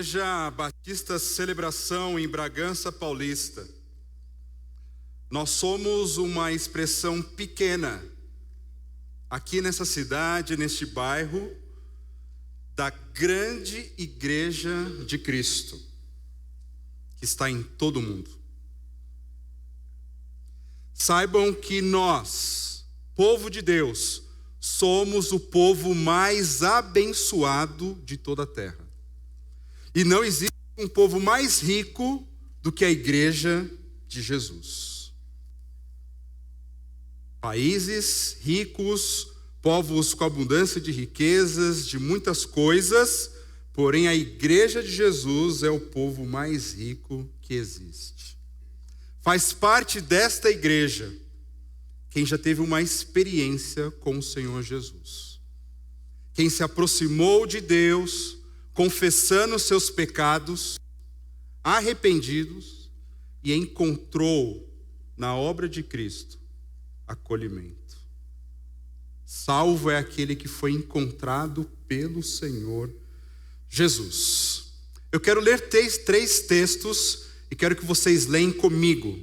Igreja Batista Celebração em Bragança Paulista. Nós somos uma expressão pequena aqui nessa cidade, neste bairro, da grande Igreja de Cristo, que está em todo o mundo. Saibam que nós, povo de Deus, somos o povo mais abençoado de toda a terra. E não existe um povo mais rico do que a Igreja de Jesus. Países ricos, povos com abundância de riquezas, de muitas coisas, porém a Igreja de Jesus é o povo mais rico que existe. Faz parte desta igreja quem já teve uma experiência com o Senhor Jesus. Quem se aproximou de Deus, confessando os seus pecados, arrependidos, e encontrou na obra de Cristo acolhimento. Salvo é aquele que foi encontrado pelo Senhor Jesus. Eu quero ler três textos e quero que vocês leem comigo,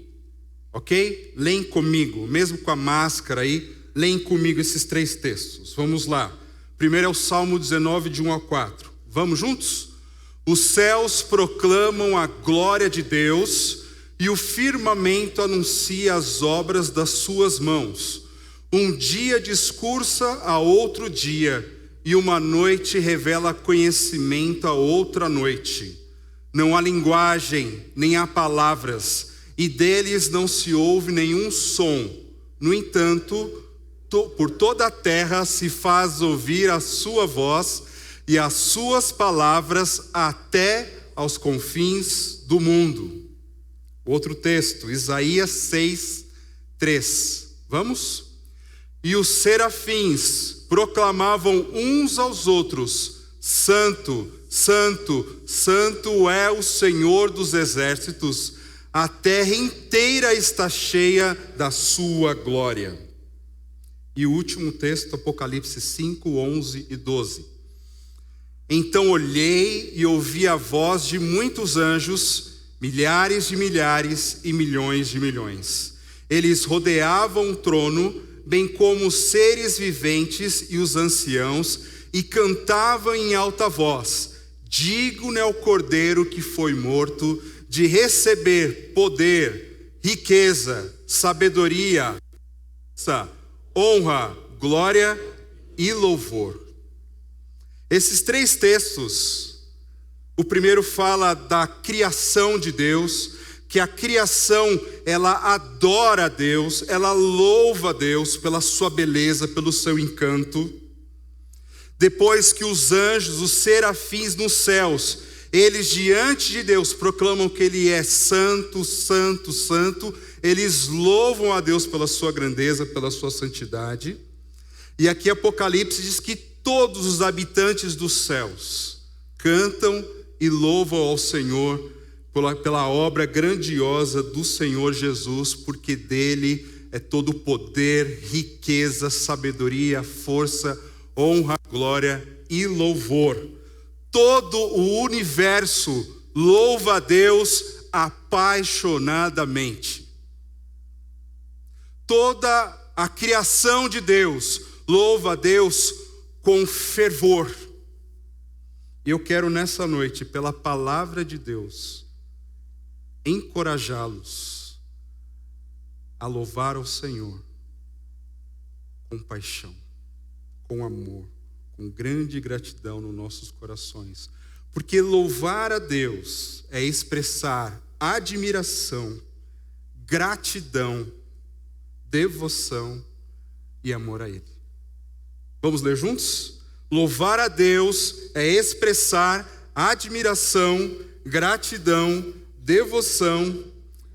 ok? Leem comigo, mesmo com a máscara aí, leem comigo esses três textos. Vamos lá. Primeiro é o Salmo 19, de 1 a 4. Vamos juntos? Os céus proclamam a glória de Deus e o firmamento anuncia as obras das suas mãos. Um dia discursa a outro dia e uma noite revela conhecimento a outra noite. Não há linguagem, nem há palavras, e deles não se ouve nenhum som. No entanto, por toda a terra se faz ouvir a sua voz e as suas palavras até aos confins do mundo. Outro texto, Isaías 6, 3. Vamos? E os serafins proclamavam uns aos outros: Santo, Santo, Santo é o Senhor dos exércitos, a terra inteira está cheia da sua glória. E o último texto, Apocalipse 5, 11 e 12. Então olhei e ouvi a voz de muitos anjos, milhares de milhares e milhões de milhões. Eles rodeavam o trono, bem como os seres viventes e os anciãos, e cantavam em alta voz: digno é o Cordeiro que foi morto de receber poder, riqueza, sabedoria, honra, glória e louvor. Esses três textos, o primeiro fala da criação de Deus, que a criação, ela adora a Deus, ela louva a Deus pela sua beleza, pelo seu encanto. Depois que os anjos, os serafins nos céus, eles diante de Deus proclamam que Ele é santo, santo, santo, eles louvam a Deus pela sua grandeza, pela sua santidade. E aqui Apocalipse diz que todos os habitantes dos céus cantam e louvam ao Senhor pela obra grandiosa do Senhor Jesus, porque dele é todo poder, riqueza, sabedoria, força, honra, glória e louvor. Todo o universo louva a Deus apaixonadamente. Toda a criação de Deus louva a Deus com fervor. Eu quero nessa noite, pela palavra de Deus, encorajá-los a louvar ao Senhor com paixão, com amor, com grande gratidão nos nossos corações. Porque louvar a Deus é expressar admiração, gratidão, devoção e amor a Ele. Vamos ler juntos? Louvar a Deus é expressar admiração, gratidão, devoção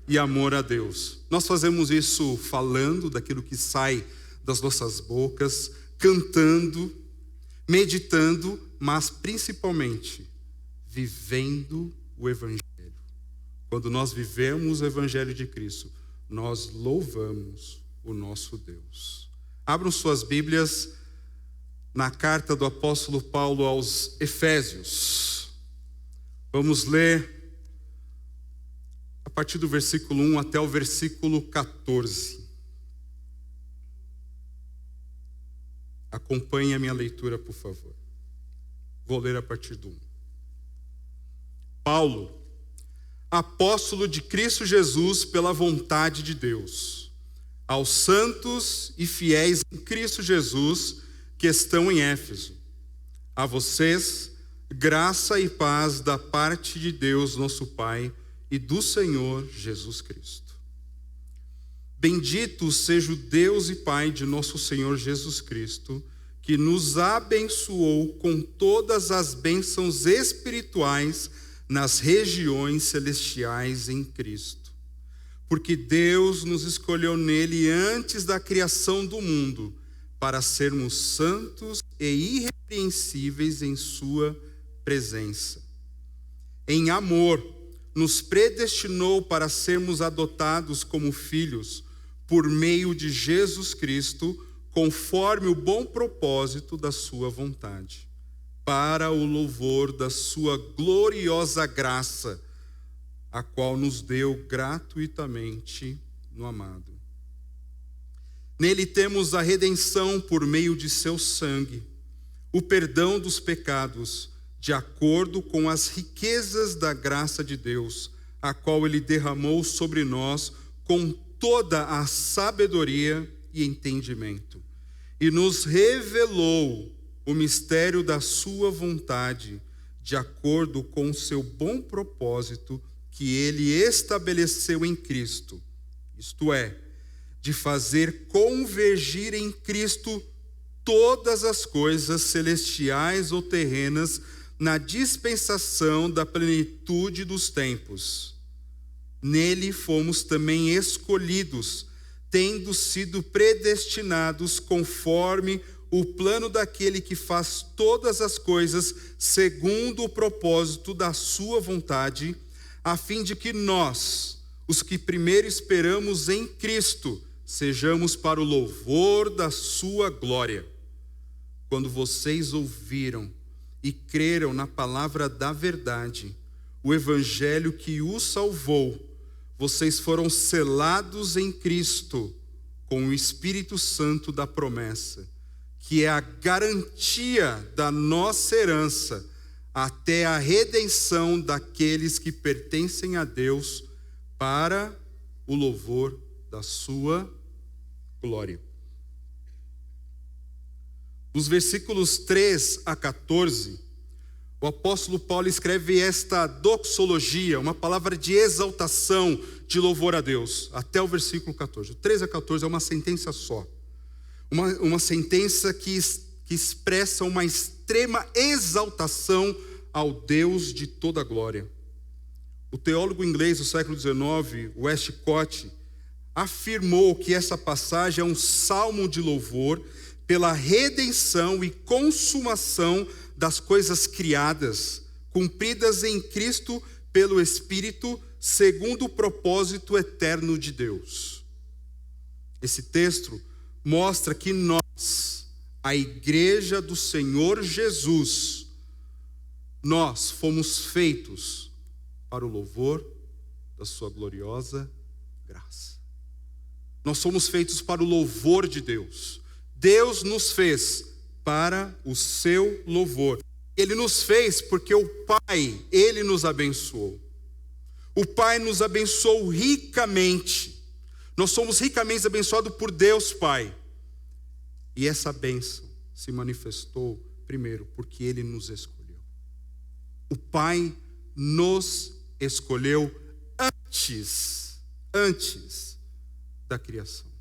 e amor a Deus. Nós fazemos isso falando daquilo que sai das nossas bocas, cantando, meditando, mas principalmente vivendo o Evangelho. Quando nós vivemos o Evangelho de Cristo, nós louvamos o nosso Deus. Abram suas Bíblias na carta do apóstolo Paulo aos Efésios. Vamos ler a partir do versículo 1 até o versículo 14. Acompanhe a minha leitura, por favor. Vou ler a partir do 1. Paulo, apóstolo de Cristo Jesus pela vontade de Deus, aos santos e fiéis em Cristo Jesus que estão em Éfeso, a vocês, graça e paz da parte de Deus nosso Pai e do Senhor Jesus Cristo. Bendito seja o Deus e Pai de nosso Senhor Jesus Cristo, que nos abençoou com todas as bênçãos espirituais nas regiões celestiais em Cristo. Porque Deus nos escolheu nele antes da criação do mundo, para sermos santos e irrepreensíveis em sua presença. Em amor, nos predestinou para sermos adotados como filhos por meio de Jesus Cristo, conforme o bom propósito da sua vontade, para o louvor da sua gloriosa graça, a qual nos deu gratuitamente no amado. Nele temos a redenção por meio de seu sangue, o perdão dos pecados, de acordo com as riquezas da graça de Deus, a qual ele derramou sobre nós com toda a sabedoria e entendimento, e nos revelou o mistério da sua vontade, de acordo com o seu bom propósito que ele estabeleceu em Cristo, isto é, de fazer convergir em Cristo todas as coisas celestiais ou terrenas na dispensação da plenitude dos tempos. Nele fomos também escolhidos, tendo sido predestinados conforme o plano daquele que faz todas as coisas segundo o propósito da sua vontade, a fim de que nós, os que primeiro esperamos em Cristo, sejamos para o louvor da sua glória. Quando vocês ouviram e creram na palavra da verdade, o evangelho que os salvou, vocês foram selados em Cristo com o Espírito Santo da promessa, que é a garantia da nossa herança até a redenção daqueles que pertencem a Deus para o louvor da sua glória. Dos versículos 3 a 14, o apóstolo Paulo escreve esta doxologia, uma palavra de exaltação, de louvor a Deus, até o versículo 14. O 3 a 14 é uma sentença só. Uma sentença que expressa uma extrema exaltação ao Deus de toda a glória. O teólogo inglês do século XIX, Westcott, afirmou que essa passagem é um salmo de louvor pela redenção e consumação das coisas criadas, cumpridas em Cristo pelo Espírito, segundo o propósito eterno de Deus. Esse texto mostra que nós, a igreja do Senhor Jesus, nós fomos feitos para o louvor da sua gloriosa graça. Nós somos feitos para o louvor de Deus. Deus nos fez para o seu louvor. Ele nos fez porque o Pai, Ele nos abençoou. O Pai nos abençoou ricamente. Nós somos ricamente abençoados por Deus Pai. E essa bênção se manifestou, primeiro, porque Ele nos escolheu. O Pai nos escolheu antes da criação.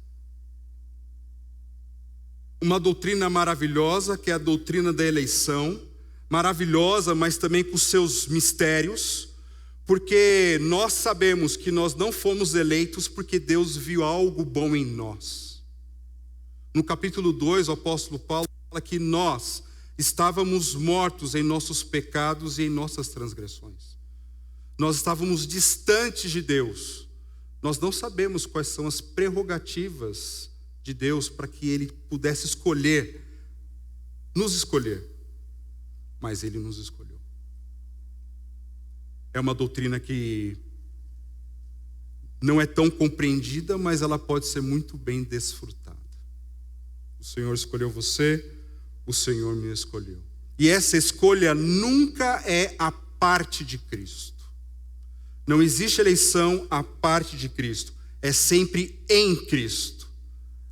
Uma doutrina maravilhosa, que é a doutrina da eleição, maravilhosa, mas também com seus mistérios, porque nós sabemos que nós não fomos eleitos porque Deus viu algo bom em nós. No capítulo 2, o apóstolo Paulo fala que nós estávamos mortos em nossos pecados e em nossas transgressões. Nós estávamos distantes de Deus. Nós não sabemos quais são as prerrogativas de Deus para que Ele pudesse nos escolher. Mas Ele nos escolheu. é uma doutrina que não é tão compreendida, mas ela pode ser muito bem desfrutada. O Senhor escolheu você, o Senhor me escolheu. E essa escolha nunca é a parte de Cristo. Não existe eleição à parte de Cristo. É sempre em Cristo.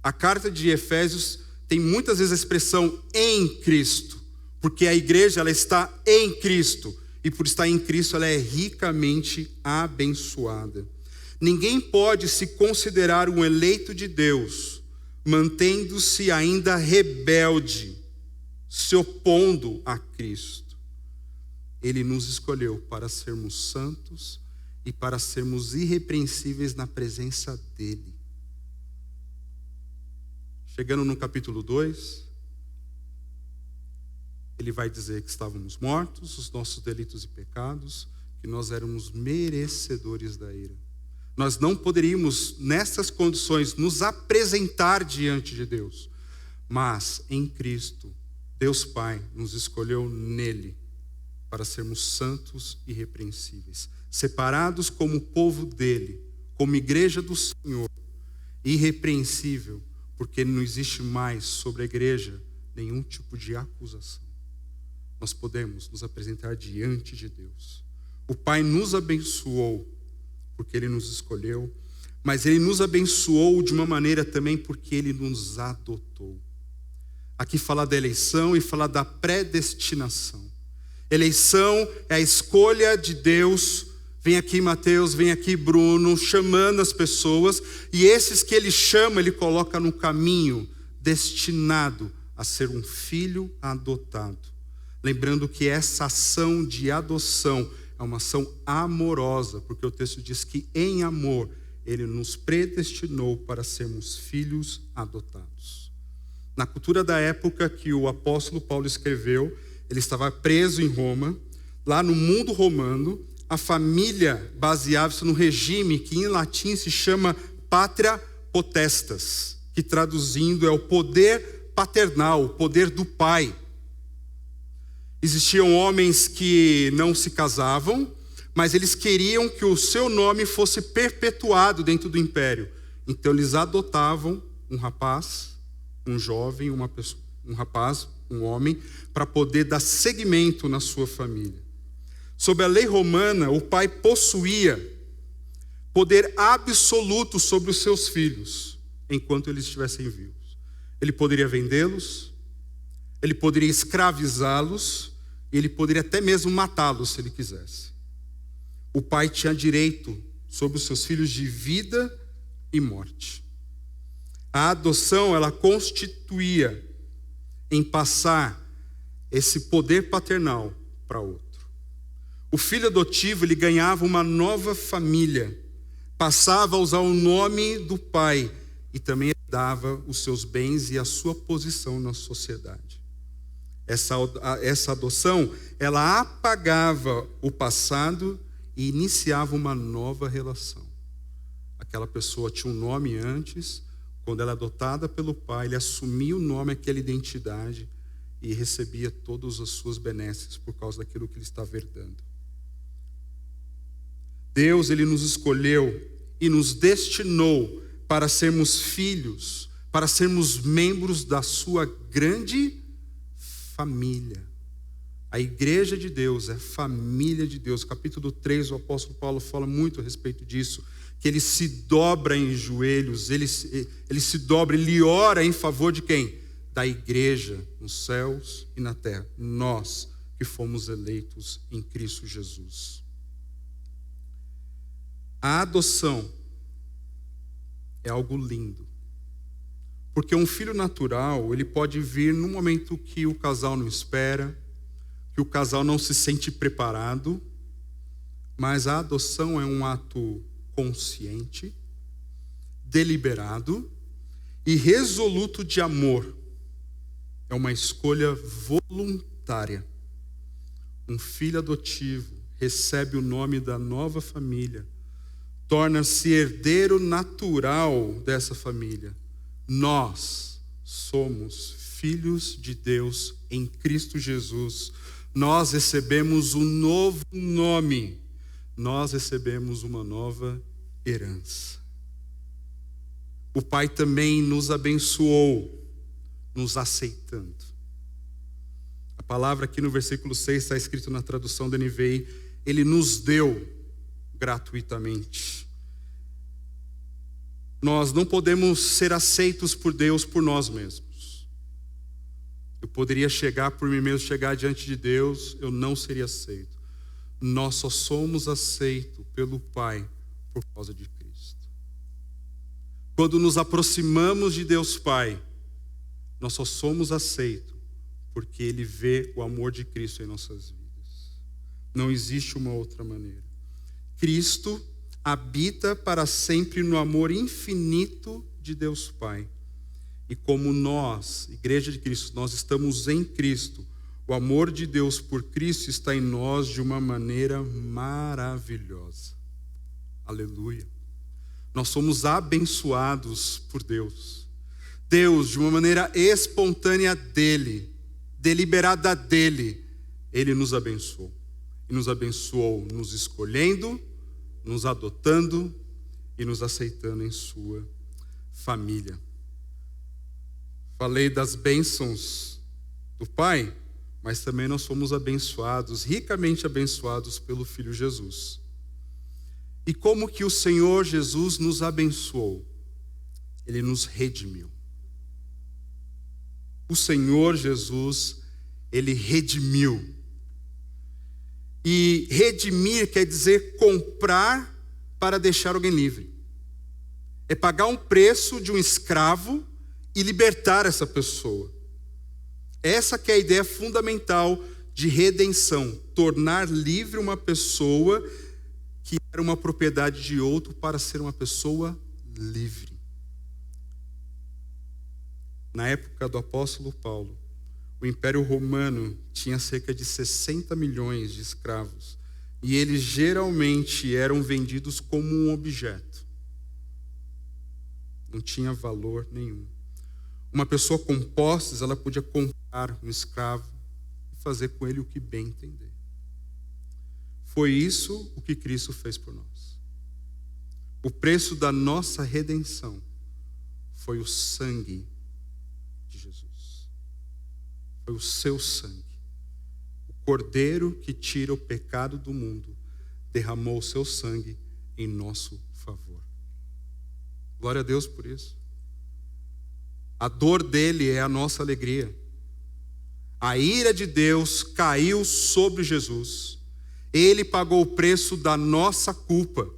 A carta de Efésios tem muitas vezes a expressão em Cristo, porque a igreja ela está em Cristo. E por estar em Cristo ela é ricamente abençoada. Ninguém pode se considerar um eleito de Deus, mantendo-se ainda rebelde, se opondo a Cristo. Ele nos escolheu para sermos santos e para sermos irrepreensíveis na presença dele. Chegando no capítulo 2, ele vai dizer que estávamos mortos, os nossos delitos e pecados, que nós éramos merecedores da ira. Nós não poderíamos, nessas condições, nos apresentar diante de Deus. Mas, em Cristo, Deus Pai nos escolheu nele para sermos santos e irrepreensíveis, separados como povo dele, como igreja do Senhor, irrepreensível, porque não existe mais sobre a igreja nenhum tipo de acusação. Nós podemos nos apresentar diante de Deus. O Pai nos abençoou porque ele nos escolheu, mas ele nos abençoou de uma maneira também porque ele nos adotou. Aqui fala da eleição e fala da predestinação. Eleição é a escolha de Deus. Vem aqui Mateus, vem aqui Bruno, chamando as pessoas, e esses que ele chama, ele coloca no caminho, destinado a ser um filho adotado. Lembrando que essa ação de adoção é uma ação amorosa, porque o texto diz que em amor ele nos predestinou para sermos filhos adotados. Na cultura da época que o apóstolo Paulo escreveu, ele estava preso em Roma. Lá no mundo romano, a família baseava-se no regime que em latim se chama pátria potestas, que traduzindo é o poder paternal, o poder do pai. Existiam homens que não se casavam, mas eles queriam que o seu nome fosse perpetuado dentro do império. Então eles adotavam um rapaz, um jovem, um rapaz, um homem, para poder dar seguimento na sua família. Sob a lei romana, o pai possuía poder absoluto sobre os seus filhos, enquanto eles estivessem vivos. Ele poderia vendê-los, ele poderia escravizá-los, ele poderia até mesmo matá-los se ele quisesse. O pai tinha direito sobre os seus filhos de vida e morte. A adoção, ela constituía em passar esse poder paternal para outro. O filho adotivo, ele ganhava uma nova família, passava a usar o nome do pai e também dava os seus bens e a sua posição na sociedade. Essa adoção, ela apagava o passado e iniciava uma nova relação. Aquela pessoa tinha um nome antes, quando ela é adotada pelo pai, ele assumia o nome, aquela identidade, e recebia todas as suas benesses por causa daquilo que ele estava herdando. Deus, ele nos escolheu e nos destinou para sermos filhos, para sermos membros da sua grande família. A igreja de Deus é família de Deus. Capítulo 3, o apóstolo Paulo fala muito a respeito disso, que ele se dobra em joelhos, ele se dobra, ele ora em favor de quem? Da igreja, nos céus e na terra. Nós que fomos eleitos em Cristo Jesus. A adoção é algo lindo. Porque um filho natural, ele pode vir num momento que o casal não espera, que o casal não se sente preparado, mas a adoção é um ato consciente, deliberado e resoluto de amor. É uma escolha voluntária. Um filho adotivo recebe o nome da nova família, torna-se herdeiro natural dessa família. Nós somos filhos de Deus em Cristo Jesus. Nós recebemos um novo nome. nós recebemos uma nova herança. O Pai também nos abençoou, nos aceitando. A palavra aqui no versículo 6 está escrito na tradução da NVI, Ele nos deu gratuitamente. Nós não podemos ser aceitos por Deus por nós mesmos. Eu poderia chegar por mim mesmo, chegar diante de Deus, eu não seria aceito. Nós só somos aceitos pelo Pai por causa de Cristo. Quando nos aproximamos de Deus Pai, nós só somos aceitos porque Ele vê o amor de Cristo em nossas vidas. Não existe uma outra maneira. Cristo habita para sempre no amor infinito de Deus Pai. E como nós, Igreja de Cristo, nós estamos em Cristo, o amor de Deus por Cristo está em nós de uma maneira maravilhosa. Aleluia. Nós somos abençoados por Deus. Deus, de uma maneira espontânea dEle, deliberada dEle, Ele nos abençoou. E nos abençoou nos escolhendo, nos adotando e nos aceitando em sua família. Falei das bênçãos do Pai, mas também nós fomos abençoados, ricamente abençoados pelo Filho Jesus. E como que o Senhor Jesus nos abençoou? Ele nos redimiu. O Senhor Jesus, Ele redimiu. E redimir quer dizer comprar para deixar alguém livre. É pagar um preço de um escravo e libertar essa pessoa. Essa que é a ideia fundamental de redenção. Tornar livre uma pessoa que era uma propriedade de outro para ser uma pessoa livre. Na época do apóstolo Paulo, o Império Romano tinha cerca de 60 milhões de escravos. E eles geralmente eram vendidos como um objeto. Não tinha valor nenhum. Uma pessoa com posses, ela podia comprar um escravo e fazer com ele o que bem entender. Foi isso o que Cristo fez por nós. O preço da nossa redenção foi o sangue de Jesus. Foi o seu sangue. O Cordeiro que tira o pecado do mundo derramou o seu sangue em nosso favor. Glória a Deus por isso. A dor dele é a nossa alegria. A ira de Deus caiu sobre Jesus. Ele pagou o preço da nossa culpa.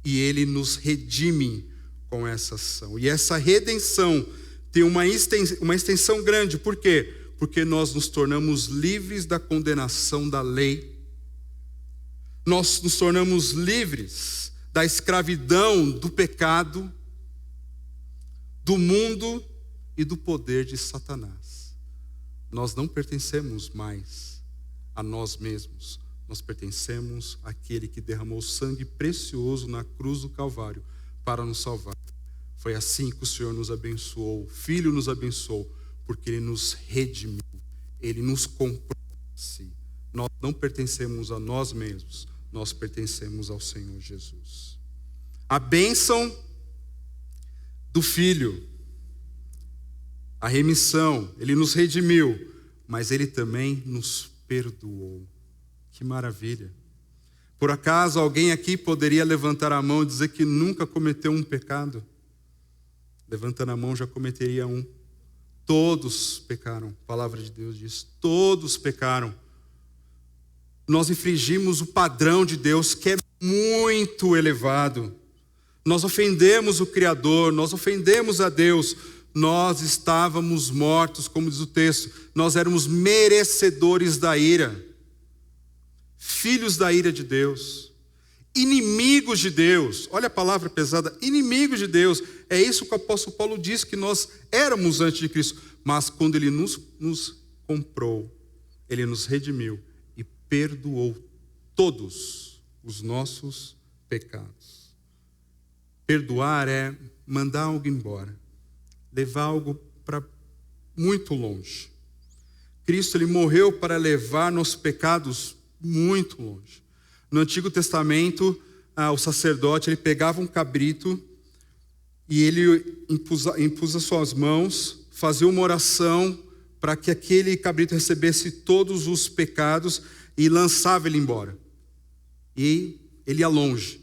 E Ele nos redime com essa ação. E essa redenção tem uma extensão grande. Por quê? Porque nós nos tornamos livres da condenação da lei. Nós nos tornamos livres da escravidão do pecado, do mundo e do poder de Satanás. Nós não pertencemos mais a nós mesmos. Nós pertencemos àquele que derramou sangue precioso na cruz do Calvário para nos salvar. Foi assim que o Senhor nos abençoou, o Filho nos abençoou, porque Ele nos redimiu, Ele nos comprou a si. Nós não pertencemos a nós mesmos, nós pertencemos ao Senhor Jesus. A bênção do Filho, a remissão, Ele nos redimiu, mas Ele também nos perdoou. Que maravilha. Por acaso alguém aqui poderia levantar a mão e dizer que nunca cometeu um pecado? Levantando a mão já cometeria um. Todos pecaram. A palavra de Deus diz, todos pecaram. Nós infringimos o padrão de Deus, que é muito elevado. Nós ofendemos o Criador, nós ofendemos a Deus. Nós estávamos mortos, como diz o texto. Nós éramos merecedores da ira. Filhos da ira de Deus. Inimigos de Deus. Olha a palavra pesada. Inimigos de Deus. É isso que o apóstolo Paulo diz que nós éramos antes de Cristo. Mas quando Ele nos comprou, Ele nos redimiu e perdoou todos os nossos pecados. Perdoar é mandar algo embora. Levar algo para muito longe. Cristo, Ele morreu para levar nossos pecados muito longe. No Antigo Testamento, o sacerdote ele pegava um cabrito e ele impusa suas mãos, fazia uma oração para que aquele cabrito recebesse todos os pecados e lançava ele embora. E ele ia longe.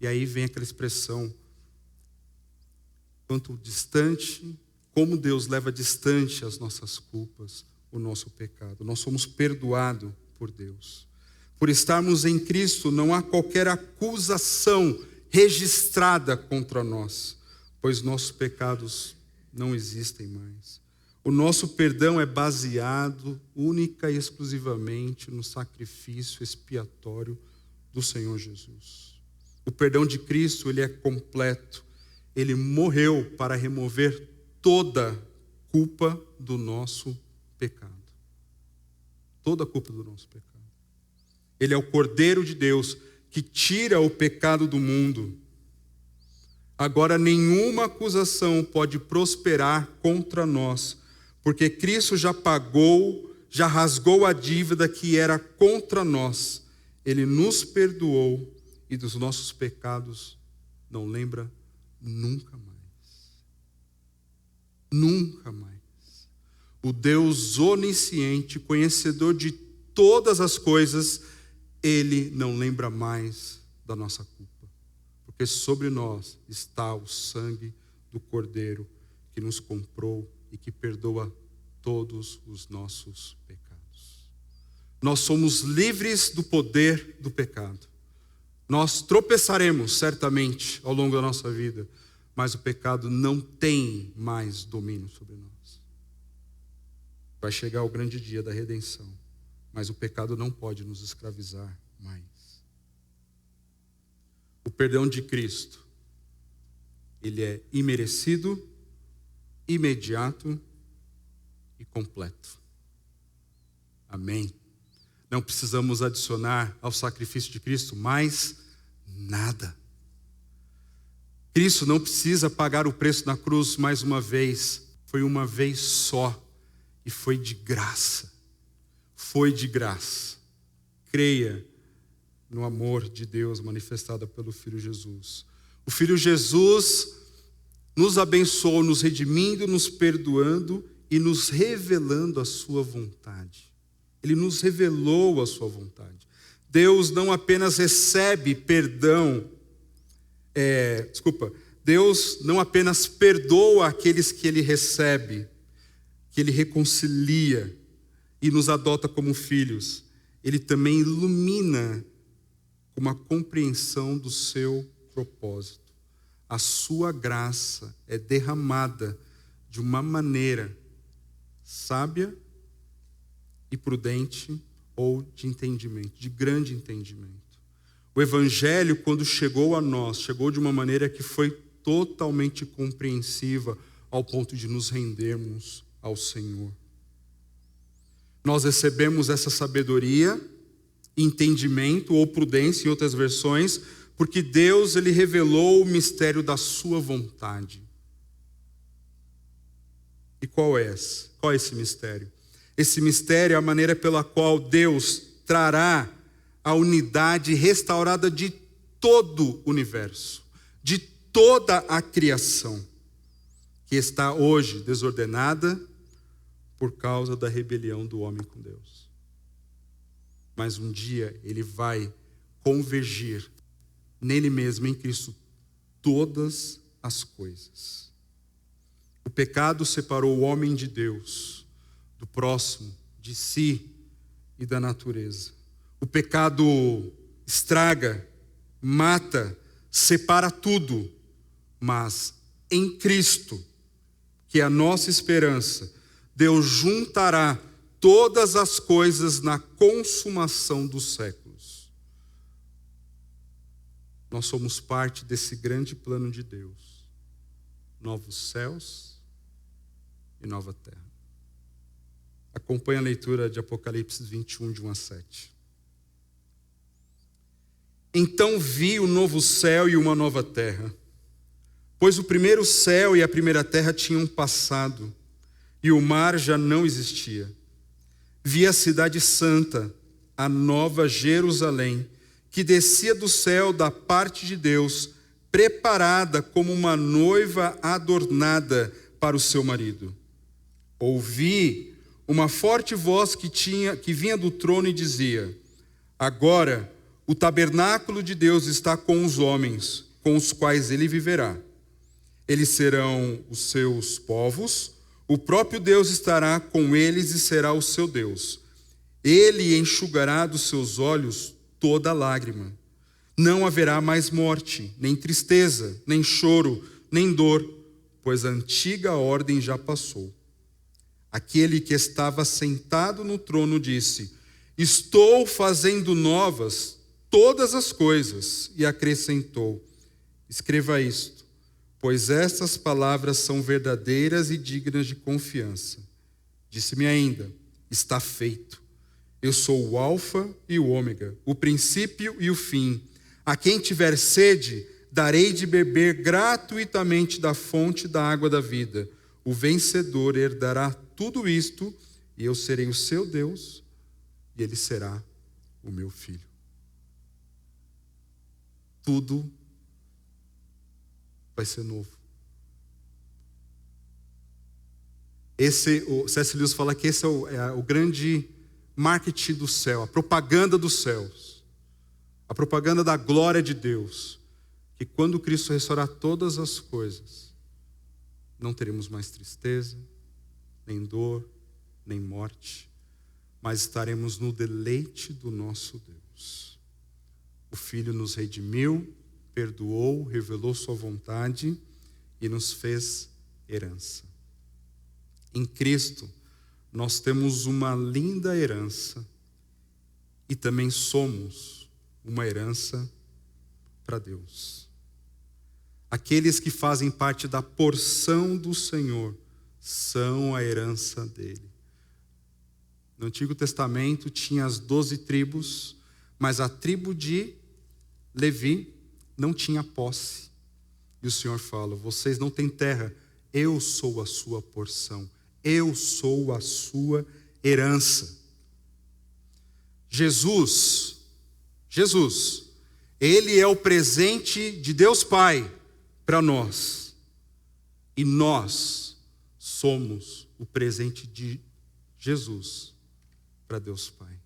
E aí vem aquela expressão, quanto distante, como Deus leva distante as nossas culpas, o nosso pecado. Nós somos perdoados por Deus. Por estarmos em Cristo, não há qualquer acusação registrada contra nós, pois nossos pecados não existem mais. O nosso perdão é baseado única e exclusivamente no sacrifício expiatório do Senhor Jesus. O perdão de Cristo, ele é completo. Ele morreu para remover toda culpa do nosso pecado. Toda a culpa do nosso pecado. Ele é o Cordeiro de Deus que tira o pecado do mundo. Agora nenhuma acusação pode prosperar contra nós, porque Cristo já pagou, já rasgou a dívida que era contra nós. Ele nos perdoou e dos nossos pecados não lembra nunca mais. Nunca mais. O Deus onisciente, conhecedor de todas as coisas, Ele não lembra mais da nossa culpa. Porque sobre nós está o sangue do Cordeiro que nos comprou e que perdoa todos os nossos pecados. Nós somos livres do poder do pecado. Nós tropeçaremos certamente ao longo da nossa vida, mas o pecado não tem mais domínio sobre nós. Vai chegar o grande dia da redenção, mas o pecado não pode nos escravizar mais. O perdão de Cristo, ele é imerecido, imediato e completo. Amém. Não precisamos adicionar ao sacrifício de Cristo mais nada. Cristo não precisa pagar o preço na cruz mais uma vez. Foi uma vez só. E foi de graça. Foi de graça. Creia no amor de Deus manifestado pelo Filho Jesus. O Filho Jesus nos abençoou, nos redimindo, nos perdoando e nos revelando a sua vontade. Ele nos revelou a sua vontade. Deus não apenas recebe perdão, Deus não apenas perdoa aqueles que Ele recebe, que Ele reconcilia e nos adota como filhos. Ele também ilumina com uma compreensão do seu propósito. A sua graça é derramada de uma maneira sábia e prudente ou de entendimento, de grande entendimento. O Evangelho, quando chegou a nós, chegou de uma maneira que foi totalmente compreensiva ao ponto de nos rendermos ao Senhor. Nós recebemos essa sabedoria, entendimento ou prudência em outras versões, porque Deus ele revelou o mistério da sua vontade. E qual é esse? Qual é esse mistério? Esse mistério é a maneira pela qual Deus trará a unidade restaurada de todo o universo, de toda a criação, que está hoje desordenada por causa da rebelião do homem com Deus. Mas um dia ele vai convergir nele mesmo, em Cristo, todas as coisas. O pecado separou o homem de Deus, do próximo, de si e da natureza. O pecado estraga, mata, separa tudo, mas em Cristo, que é a nossa esperança, Deus juntará todas as coisas na consumação dos séculos. Nós somos parte desse grande plano de Deus. Novos céus e nova terra. Acompanhe a leitura de Apocalipse 21, de 1 a 7. Então vi o novo céu e uma nova terra, pois o primeiro céu e a primeira terra tinham passado, e o mar já não existia. Vi a cidade santa, a nova Jerusalém, que descia do céu da parte de Deus, preparada como uma noiva adornada para o seu marido. Ouvi uma forte voz que vinha do trono e dizia: agora o tabernáculo de Deus está com os homens, com os quais ele viverá. Eles serão os seus povos, o próprio Deus estará com eles e será o seu Deus. Ele enxugará dos seus olhos toda lágrima. Não haverá mais morte, nem tristeza, nem choro, nem dor, pois a antiga ordem já passou. Aquele que estava sentado no trono disse: estou fazendo novas todas as coisas. E acrescentou: escreva isto, pois estas palavras são verdadeiras e dignas de confiança. Disse-me ainda: está feito. Eu sou o Alfa e o Ômega, o princípio e o fim. A quem tiver sede, darei de beber gratuitamente da fonte da água da vida. O vencedor herdará tudo isto, e eu serei o seu Deus, e ele será o meu filho. Tudo vai ser novo. O C.S. Lewis fala que esse é o grande marketing do céu, a propaganda dos céus, a propaganda da glória de Deus, que quando Cristo restaurar todas as coisas, não teremos mais tristeza, nem dor, nem morte, mas estaremos no deleite do nosso Deus. O Filho nos redimiu, perdoou, revelou sua vontade e nos fez herança. Em Cristo, nós temos uma linda herança e também somos uma herança para Deus. Aqueles que fazem parte da porção do Senhor são a herança dele. No Antigo Testamento tinha as 12 tribos, mas a tribo de Levi não tinha posse. E o Senhor fala: vocês não têm terra, eu sou a sua porção, eu sou a sua herança. Jesus, ele é o presente de Deus Pai para nós. E nós somos o presente de Jesus para Deus Pai.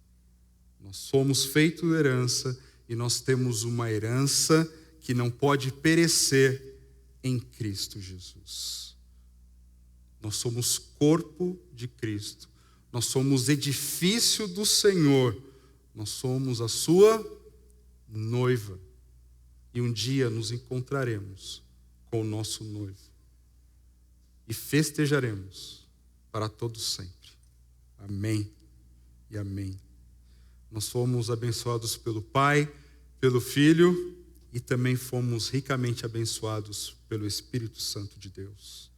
Nós somos feitos herança e nós temos uma herança que não pode perecer em Cristo Jesus. Nós somos corpo de Cristo. Nós somos edifício do Senhor. Nós somos a sua noiva. E um dia nos encontraremos com o nosso noivo. E festejaremos para todo sempre. Amém e amém. Nós fomos abençoados pelo Pai, pelo Filho e também fomos ricamente abençoados pelo Espírito Santo de Deus.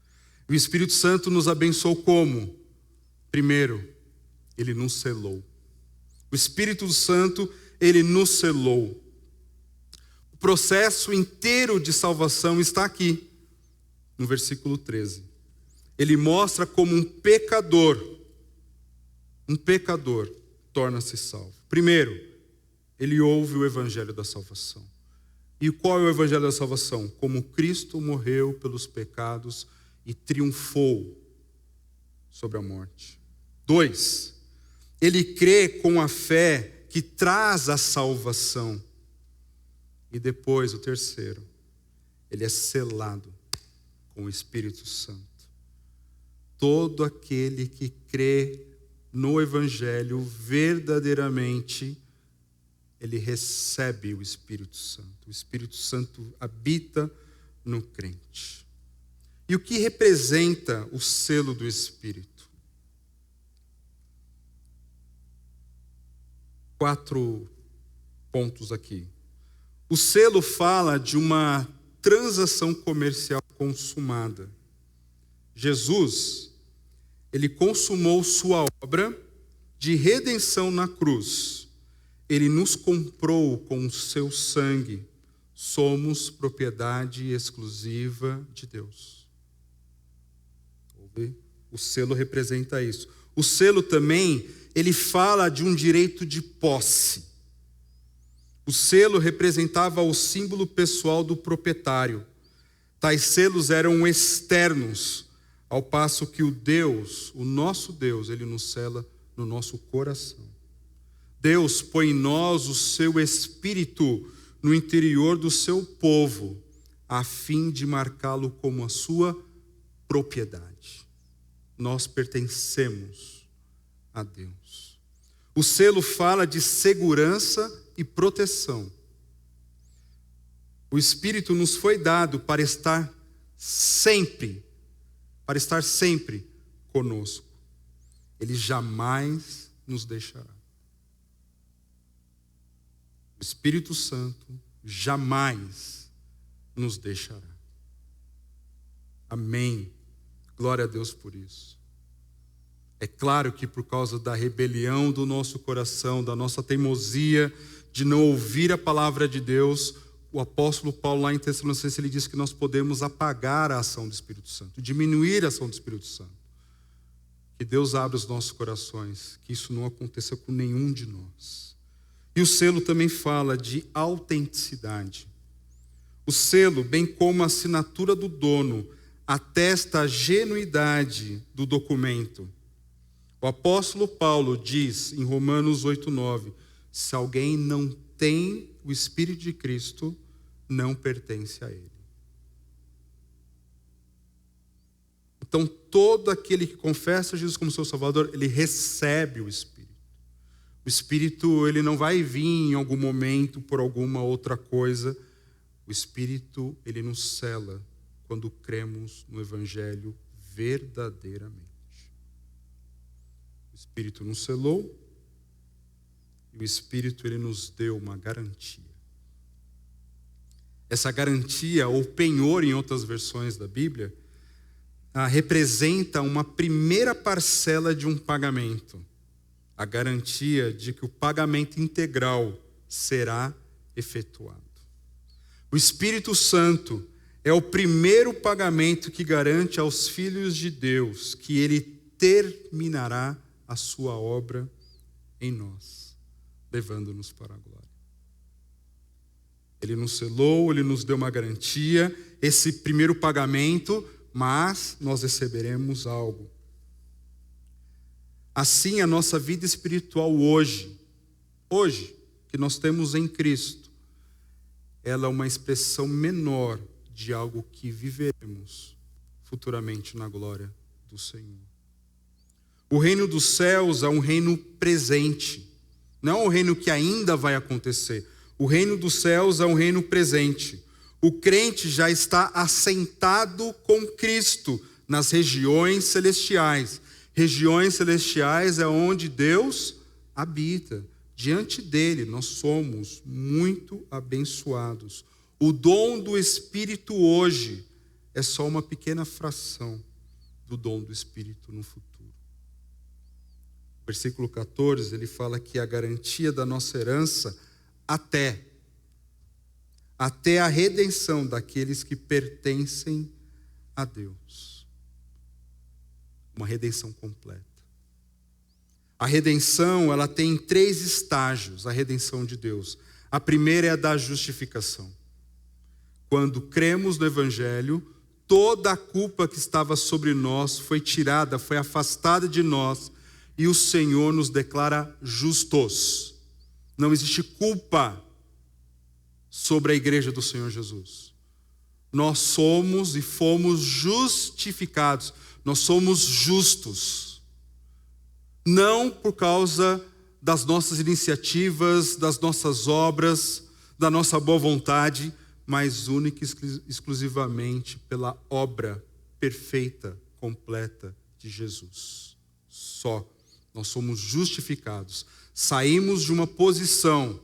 O Espírito Santo nos abençoou como? Primeiro, ele nos selou. O Espírito Santo, ele nos selou. O processo inteiro de salvação está aqui, no versículo 13. Ele mostra como um pecador torna-se salvo. Primeiro, ele ouve o evangelho da salvação. E qual é o evangelho da salvação? Como Cristo morreu pelos pecados e triunfou sobre a morte. 2, ele crê com a fé que traz a salvação. E depois, o terceiro, ele é selado com o Espírito Santo. Todo aquele que crê no Evangelho verdadeiramente, ele recebe o Espírito Santo. O Espírito Santo habita no crente. E o que representa o selo do Espírito? 4 pontos aqui. O selo fala de uma transação comercial consumada. Jesus, ele consumou sua obra de redenção na cruz. Ele nos comprou com o seu sangue. Somos propriedade exclusiva de Deus. O selo representa isso. O selo também, ele fala de um direito de posse. O selo representava o símbolo pessoal do proprietário. Tais selos eram externos, ao passo que o Deus, o nosso Deus, ele nos sela no nosso coração. Deus põe em nós o seu Espírito no interior do seu povo, a fim de marcá-lo como a sua propriedade. Nós pertencemos a Deus. O selo fala de segurança e proteção. O Espírito nos foi dado para estar sempre conosco. Ele jamais nos deixará. O Espírito Santo jamais nos deixará. Amém. Glória a Deus por isso. É claro que por causa da rebelião do nosso coração, da nossa teimosia de não ouvir a palavra de Deus, o apóstolo Paulo lá em Tessalonicenses, ele diz que nós podemos apagar a ação do Espírito Santo, diminuir a ação do Espírito Santo. Que Deus abra os nossos corações, que isso não aconteça com nenhum de nós. E o selo também fala de autenticidade. O selo, bem como a assinatura do dono, atesta a genuidade do documento. O apóstolo Paulo diz em Romanos 8:9, se alguém não tem o Espírito de Cristo, não pertence a ele. Então, todo aquele que confessa Jesus como seu Salvador, ele recebe o Espírito. O Espírito, ele não vai vir em algum momento por alguma outra coisa. O Espírito, ele nos sela quando cremos no Evangelho verdadeiramente. O Espírito nos selou e o Espírito, ele nos deu uma garantia. Essa garantia, ou penhor em outras versões da Bíblia, representa uma primeira parcela de um pagamento. A garantia de que o pagamento integral será efetuado. O Espírito Santo é o primeiro pagamento que garante aos filhos de Deus que ele terminará a sua obra em nós, levando-nos para a glória. Ele nos selou, ele nos deu uma garantia, esse primeiro pagamento, mas nós receberemos algo. Assim, a nossa vida espiritual hoje, que nós temos em Cristo, ela é uma expressão menor de algo que viveremos futuramente na glória do Senhor. O reino dos céus é um reino presente, não é um reino que ainda vai acontecer. O reino dos céus é um reino presente. O crente já está assentado com Cristo nas regiões celestiais. Regiões celestiais é onde Deus habita. Diante dele nós somos muito abençoados. O dom do Espírito hoje é só uma pequena fração do dom do Espírito no futuro. Versículo 14, ele fala que a garantia da nossa herança até a redenção daqueles que pertencem a Deus. Uma redenção completa. A redenção, ela tem 3 estágios, a redenção de Deus. A primeira é a da justificação. Quando cremos no Evangelho, toda a culpa que estava sobre nós foi tirada, foi afastada de nós, e o Senhor nos declara justos. Não existe culpa sobre a igreja do Senhor Jesus. Nós somos e fomos justificados. Nós somos justos. Não por causa das nossas iniciativas, das nossas obras, da nossa boa vontade, mas única e exclusivamente pela obra perfeita, completa de Jesus. Só. Nós somos justificados. Saímos de uma posição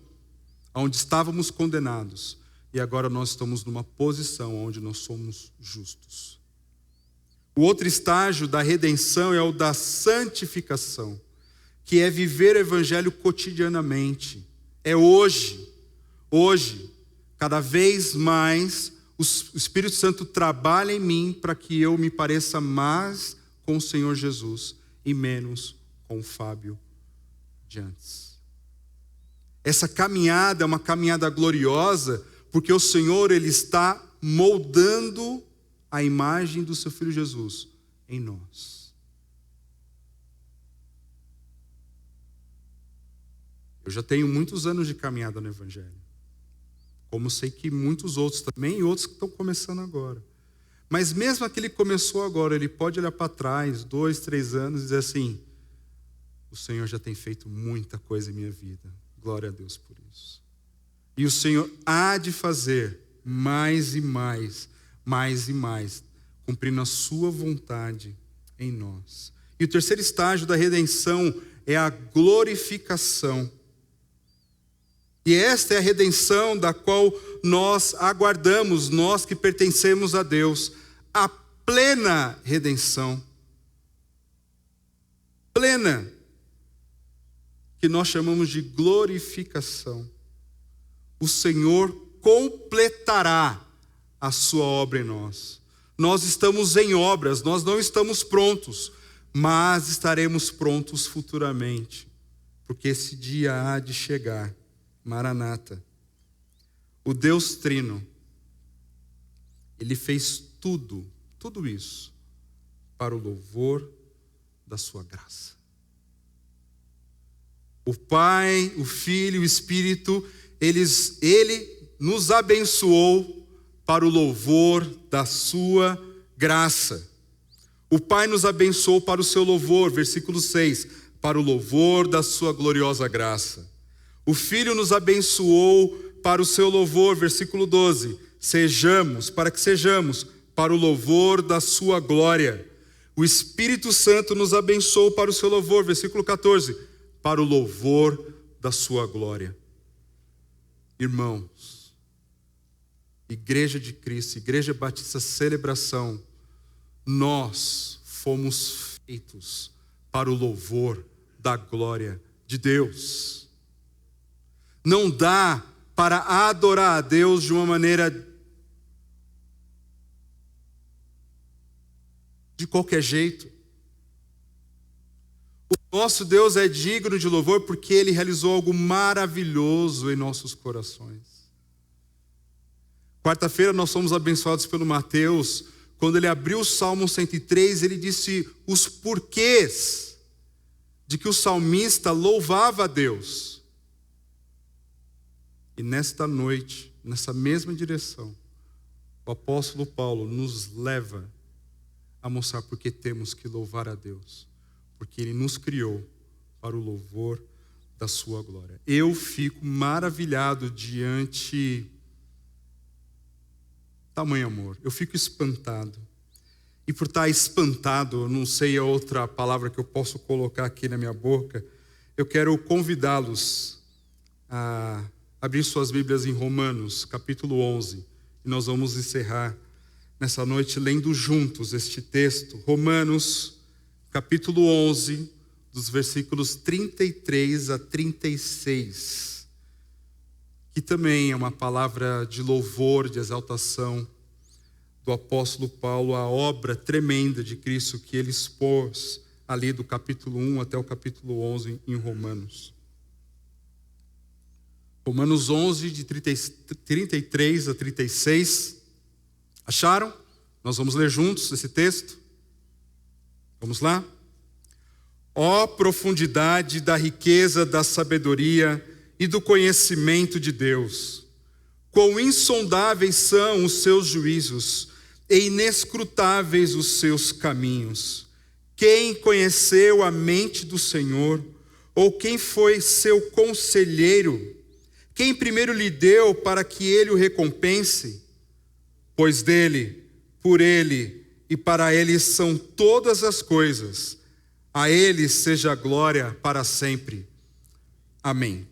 onde estávamos condenados e agora nós estamos numa posição onde nós somos justos. O outro estágio da redenção é o da santificação, que é viver o Evangelho cotidianamente. É hoje, cada vez mais, o Espírito Santo trabalha em mim para que eu me pareça mais com o Senhor Jesus e menos com o Fábio de antes. Essa caminhada é uma caminhada gloriosa, porque o Senhor, Ele está moldando a imagem do seu Filho Jesus em nós. Eu já tenho muitos anos de caminhada no Evangelho, como sei que muitos outros também, e outros que estão começando agora. Mas mesmo aquele que começou agora, ele pode olhar para trás, 2, 3 anos, e dizer assim: o Senhor já tem feito muita coisa em minha vida, glória a Deus por isso. E o Senhor há de fazer mais e mais, mais e mais, cumprindo a sua vontade em nós. E o terceiro estágio da redenção é a glorificação. E esta é a redenção da qual nós aguardamos, nós que pertencemos a Deus, a plena redenção. Plena, que nós chamamos de glorificação. O Senhor completará a sua obra em nós. Nós estamos em obras, nós não estamos prontos, mas estaremos prontos futuramente, porque esse dia há de chegar. Maranata. O Deus Trino, Ele fez tudo isso, para o louvor da sua graça. O Pai, o Filho e o Espírito, Ele nos abençoou para o louvor da sua graça. O Pai nos abençoou para o seu louvor, versículo 6, para o louvor da sua gloriosa graça. O Filho nos abençoou para o seu louvor, versículo 12, para que sejamos para o louvor da sua glória. O Espírito Santo nos abençoou para o seu louvor, versículo 14, para o louvor da sua glória. Irmãos, Igreja de Cristo, Igreja Batista Celebração, nós fomos feitos para o louvor da glória de Deus. Não dá para adorar a Deus de uma maneira de qualquer jeito. O nosso Deus é digno de louvor porque Ele realizou algo maravilhoso em nossos corações. Quarta-feira nós fomos abençoados pelo Mateus, quando ele abriu o Salmo 103, ele disse os porquês de que o salmista louvava a Deus. E nesta noite, nessa mesma direção, o apóstolo Paulo nos leva a mostrar porque temos que louvar a Deus. Porque Ele nos criou para o louvor da sua glória. Eu fico maravilhado diante tamanho amor. Eu fico espantado. E por estar espantado, eu não sei a outra palavra que eu posso colocar aqui na minha boca, eu quero convidá-los a abrir suas Bíblias em Romanos, capítulo 11. E nós vamos encerrar nessa noite lendo juntos este texto. Romanos, capítulo 11, dos versículos 33 a 36. Que também é uma palavra de louvor, de exaltação do apóstolo Paulo, a obra tremenda de Cristo que ele expôs ali do capítulo 1 até o capítulo 11 em Romanos. Romanos 11, de 33 a 36. Acharam? Nós vamos ler juntos esse texto. Vamos lá? Ó profundidade da riqueza da sabedoria e do conhecimento de Deus! Quão insondáveis são os seus juízos e inescrutáveis os seus caminhos! Quem conheceu a mente do Senhor? Ou quem foi seu conselheiro? Quem primeiro lhe deu para que ele o recompense? Pois dele, por ele e para ele são todas as coisas. A ele seja a glória para sempre. Amém.